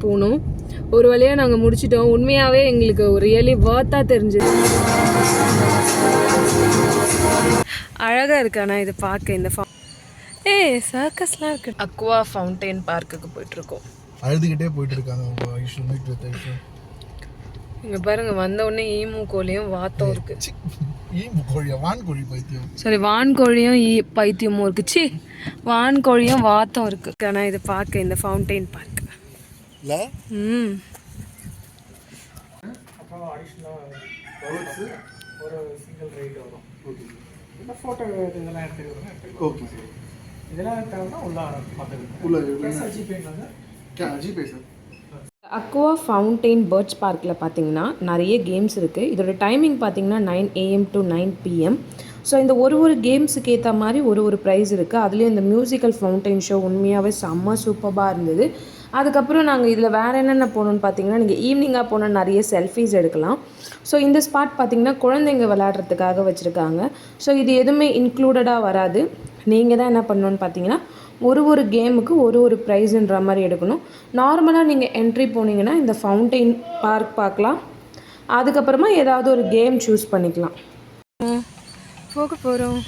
போனோம். ஒரு வழியாக நாங்கள் முடிச்சிட்டோம். உண்மையாகவே எங்களுக்கு ஒரு ரியலி வர்த்தாக தெரிஞ்சுது. அழகாக இருக்காண்ணா இது பார்க்க. இந்த சர்க்கஸ்லாம் இருக்கு. அக்வா ஃபவுண்டைன் பார்க்குக்கு போயிட்டுருக்கோம். அழுதுகிட்டே போயிட்டு இருக்காங்க. இங்கே பாருங்க, வந்த உடனே ஈமு கோழியும் வாத்தம் இருக்கு. சரி, வான்கோழியும் பைத்தியமும் இருக்கு. சி, வான்கோழியும் வாத்தம் இருக்கு. ஆனால் இது பார்க்க இந்த fountain park. Aqua fountain birds பார்க்கில் பார்த்தீங்கன்னா நிறைய கேம்ஸ் இருக்குது. இதோட டைமிங் பார்த்தீங்கன்னா 9 AM to 9 PM. ஸோ இந்த ஒரு கேம்ஸுக்கு ஏற்ற மாதிரி ஒரு ப்ரைஸ் இருக்குது. அதுலேயும் இந்த மியூசிக்கல் ஃபவுண்டைன் ஷோ உண்மையாகவே செம்ம சூப்பராக இருந்தது. அதுக்கப்புறம் நாங்கள் இதில் வேறு என்னென்ன போகணுன்னு பார்த்தீங்கன்னா, நீங்கள் ஈவினிங்காக போனால் நிறைய செல்ஃபீஸ் எடுக்கலாம். ஸோ இந்த ஸ்பாட் பார்த்திங்கன்னா குழந்தைங்க விளையாடுறதுக்காக வச்சுருக்காங்க. ஸோ இது எதுவுமே இன்க்ளூடடாக வராது. நீங்கள் தான் என்ன பண்ணணுன்னு பார்த்தீங்கன்னா, ஒரு கேமுக்கு ஒரு ப்ரைஸுன்ற மாதிரி எடுக்கணும். நார்மலாக நீங்கள் என்ட்ரி போனீங்கன்னா இந்த ஃபவுண்டைன் பார்க் பார்க்கலாம். அதுக்கப்புறமா ஏதாவது ஒரு கேம் சூஸ் பண்ணிக்கலாம். போக போகிறோம்.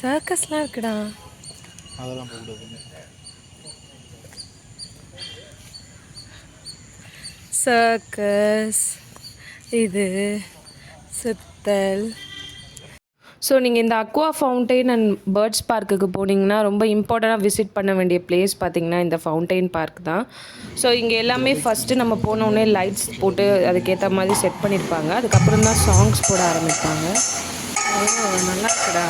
சர்க்கஸ்லாம் இருக்குடா. சர்க்கஸ் இது சுத்தல். ஸோ நீங்கள் இந்த அக்வா ஃபவுண்டைன் அண்ட் பேர்ட்ஸ் பார்க்குக்கு போனீங்கன்னா ரொம்ப இம்பார்ட்டண்ட்டாக விசிட் பண்ண வேண்டிய பிளேஸ் பார்த்திங்கன்னா இந்த ஃபவுண்டைன் பார்க் தான். ஸோ இங்கே எல்லாமே ஃபஸ்ட்டு நம்ம போனோடனே லைட்ஸ் போட்டு அதுக்கேற்ற மாதிரி செட் பண்ணியிருப்பாங்க. அதுக்கப்புறம் தான் சாங்ஸ் போட ஆரம்பிப்பாங்க. நல்லா இருக்குடா.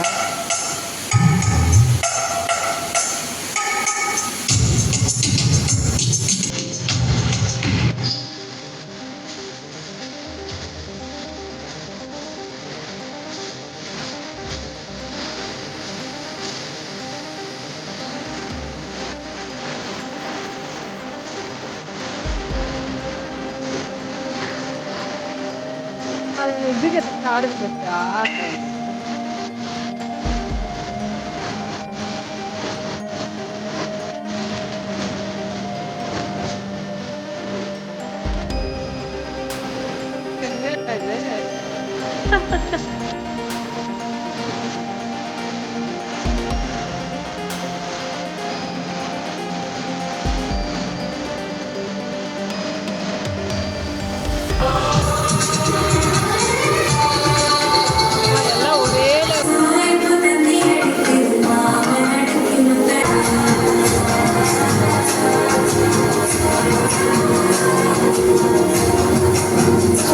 இது ஆடுது.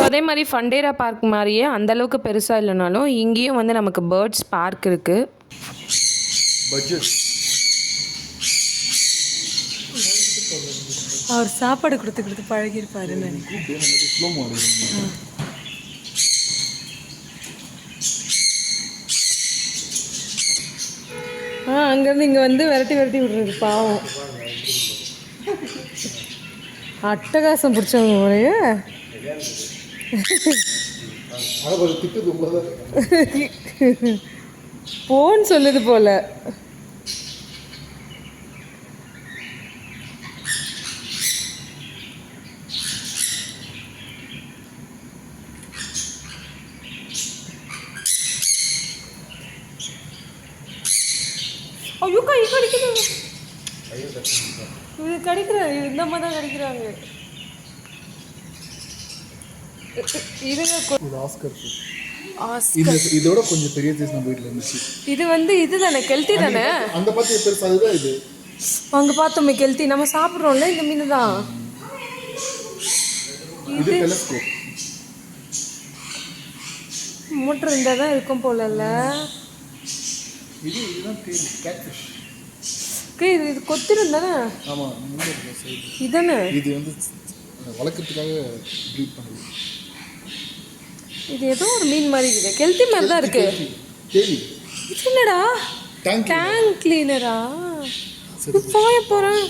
அதே மாதிரி ஃபண்டேரா பார்க் மாதிரியே அந்தளவுக்கு பெருசாக இல்லைனாலும் இங்கேயும் வந்து நமக்கு பேர்ட்ஸ் பார்க் இருக்குது. அவர் சாப்பாடு கொடுத்து பழகிருப்பாரு. அங்கேருந்து இங்கே வந்து விரட்டி விடுறது பாவம். அட்டகாசம் பிடிச்சவங்க முறைய போன்னு சொல்லுது போல. ஐயோ, கை கடிக்கிறாங்க. இது கடிக்கிறாங்க. இந்த அம்மா தான் கடிக்கிறாங்க. இதோட கொஞ்சம் பெரிய சைஸ் நம்ம வீட்ல இருந்துச்சு. இது வந்து இதுதானே கெல்த்தி தானே? அந்த பாத்தி பெருசு அதுதான். இது அங்க பார்த்தோமே கெல்த்தி. நம்ம சாப்பிடுறோம்ல இந்த மீன் தான். இது டெலஸ்கோப். மோட்டர் இருந்தால் தான் இருக்கும் போலல்ல. இதுதான் கேட்ஃபிஷ். இது கொத்திரும் தானே? ஆமாம், இதானே. இது வந்து வளர்க்கறதுக்காக ப்ரீட் பண்ணுது. இது ஏதோ ஒரு மீன் மாதிரி இருக்குது. கெல்த்தி மாதிரி தான் இருக்கு. இது என்னடா? டேங்க் கிளீனரா? போய போகிறேன்.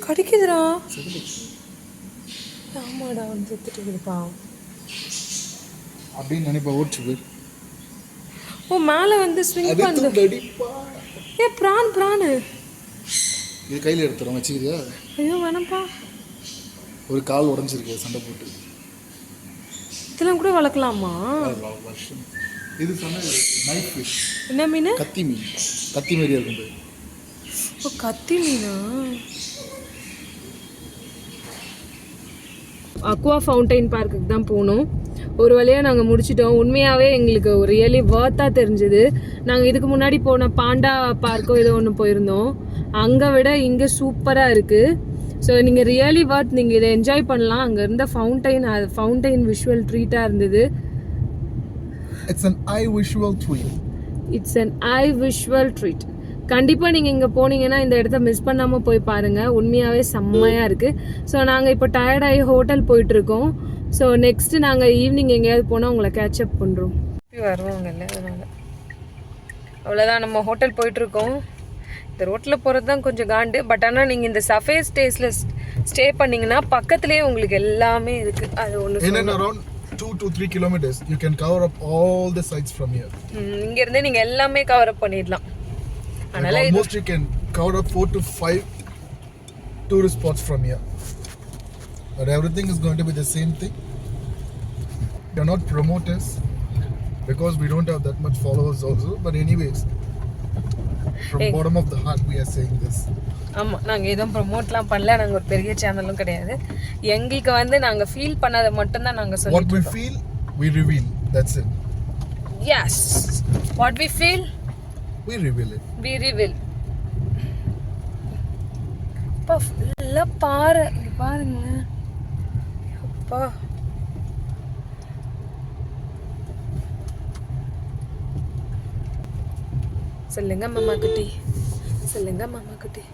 கடிக்குதுடா. ஆமாடா, வந்து செத்துட்டு இருக்குதுப்பா அப்படின்னு நினைப்பா. ஓடிச்சு போய் மேலே வந்து ஸ்விங் பண்ணுது. ஏ பிராணு இது கையில் எடுத்துறோம், வச்சுக்கிறியா? ஐயோ வேணாம்ப்பா. ஒரு கால் உடஞ்சிருக்கு சண்டை போட்டு. இதெல்லாம் கூட வளர்க்கலாமா? இது சொன்ன நைட் ஃபிஷ். என்ன மீன்? கத்தி மீன். கத்தி மாரியா இருக்கும். ஓ கத்தி மீனா? அக்வா ஃபவுண்டைன் பார்க்குக்கு தான் போகணும். ஒரு வழியாக நாங்கள் முடிச்சிட்டோம். உண்மையாகவே எங்களுக்கு ஒரு ரியலி வர்த்தாக தெரிஞ்சுது. நாங்கள் இதுக்கு முன்னாடி போன பாண்டா பார்க்கோ ஏதோ ஒன்று போயிருந்தோம். அங்கே விட இங்கே சூப்பராக இருக்குது. ஸோ நீங்கள் ரியலி வர்த், நீங்கள் இதை என்ஜாய் பண்ணலாம். அங்கே இருந்த ஃபவுண்டைன் விஷுவல் ட்ரீட்டாக இருந்தது. It's an eye visual treat. It's an eye visual treat. கண்டிப்பாக நீங்கள் இங்கே போனீங்கன்னா இந்த இடத்த மிஸ் பண்ணாமல் போய் பாருங்கள். உண்மையாகவே செம்மையாக இருக்குது. ஸோ நாங்கள் இப்போ டயர்டாகி ஹோட்டல் போயிட்டுருக்கோம். ஸோ நெக்ஸ்ட்டு நாங்கள் ஈவினிங் எங்கேயாவது போனால் உங்களை கேட்சப் பண்ணுறோம். வருவாங்கல்ல, அதனால் அவ்வளோதான். நம்ம ஹோட்டல் போயிட்டுருக்கோம். இந்த ரோட்டில் போகிறது தான் கொஞ்சம் காண்டு. பட் ஆனால் நீங்கள் இந்த சஃபே ஸ்டேஸில் ஸ்டே பண்ணிங்கன்னா பக்கத்துலேயே உங்களுக்கு எல்லாமே இருக்குது. அது ஒன்று 2 to 3 kilometers you can cover up all the sites from here. இங்க இருந்தே நீங்க எல்லாமே கவர் அப் பண்ணிடலாம். அதனால almost you can cover up 4 to 5 tourist spots from here. But everything is going to be the same thing. We are not promoters because we don't have that much followers also, but anyways from bottom of the heart we are saying this. ஆமாம், நாங்கள் எதுவும் ப்ரொமோட்லாம் பண்ணல. நாங்கள் ஒரு பெரிய சேனலும் கிடையாது. எங்களுக்கு வந்து நாங்கள் ஃபீல் பண்ணதை மட்டும்தான் நாங்கள் சொல்லுவோம். What we feel, we reveal. That's it. Yes. What we feel, we reveal it. we reveal. அப்பா ஃபுல்லாக பாரு, இங்கே பாருங்களேன். அப்பா சொல்லுங்க மாமா குட்டி, சொல்லுங்க மாமா குட்டி.